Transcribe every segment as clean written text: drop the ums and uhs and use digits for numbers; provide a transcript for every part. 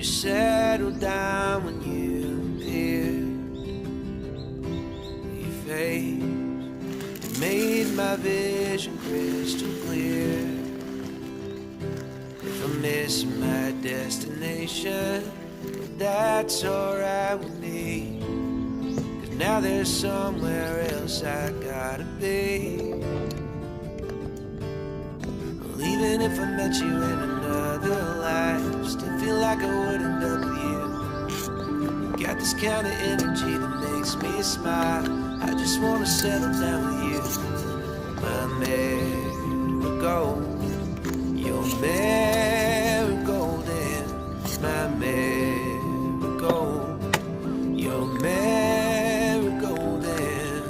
settled down when you appeared. Your face, it made my vision crystal clear. If I'm missing my destination, that's alright with me. 'Cause now there's somewhere else I gotta be. Well, even if I met you in another life, still feel like I would end up with you. You got this kind of energy that makes me smile. I just wanna settle down with you. My marigold, your marigold, and my marigold, your marigold, and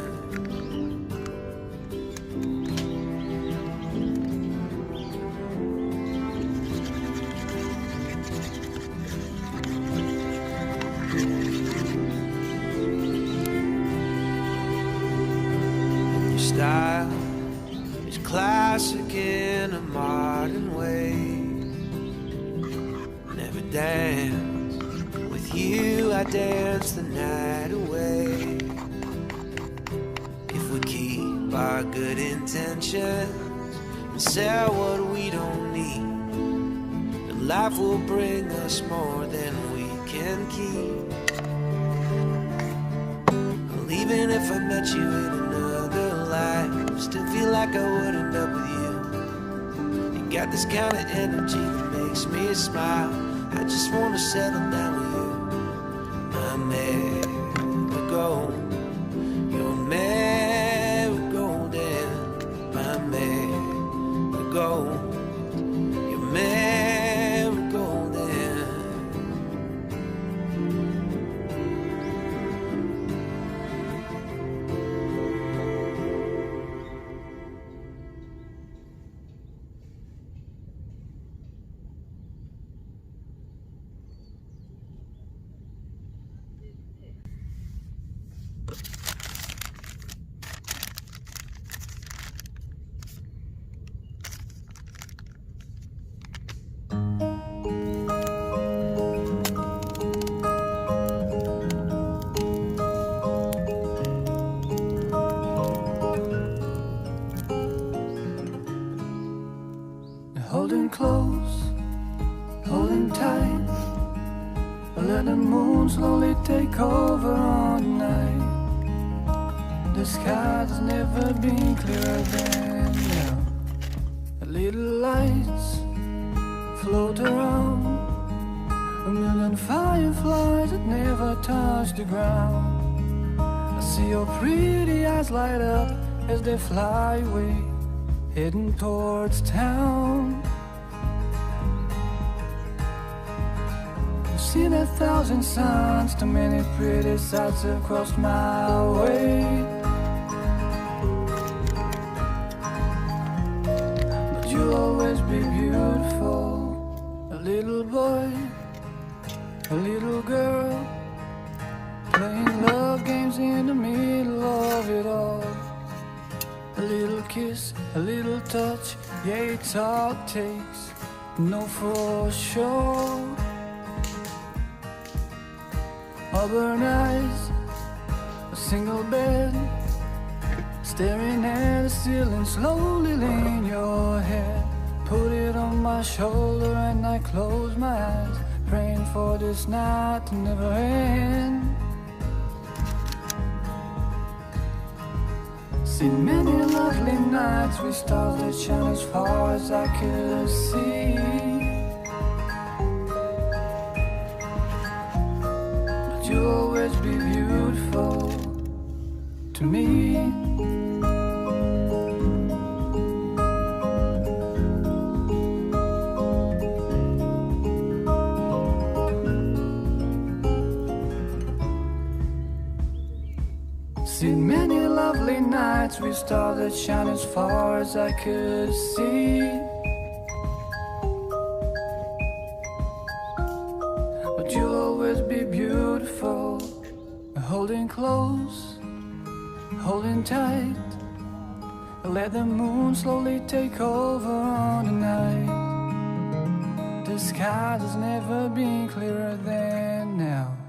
your style is classic in a modern way. Never dance with you, I dance the night away. If we keep our good intentions and sell what we don't need, then life will bring us more than we can keep. Well, even if I met you in another life, still feel like I would end up with you. You got this kind of energy that makes me smile. I just wanna settle down with you. My marigold, your marigold, and my marigold, your marigold, and holding close, holding tight. Let the moon slowly take over on the night. The sky's never been clearer than now. The little lights float around, a million fireflies that never touch the ground. I see your pretty eyes light up as they fly away, heading towards town. I've seen 1,000 suns, too many pretty sights have crossed my way. But you'll always be beautiful, a little boy, a little girl, playing love games in the middle of it all. A little kiss, a little touch, yeah, it's all it takes, no for sure. Auburn eyes, a single bed, staring at the ceiling, slowly laying your head. Put it on my shoulder and I close my eyes, praying for this night to never end. Seen many lovely nights with stars that shine as far as I could see. But you'll always be beautiful to me. Seen many lovely nights with stars that shine as far as I could see. But you'll always be beautiful, holding close, holding tight. Let the moon slowly take over on the night. The The sky has never been clearer than now.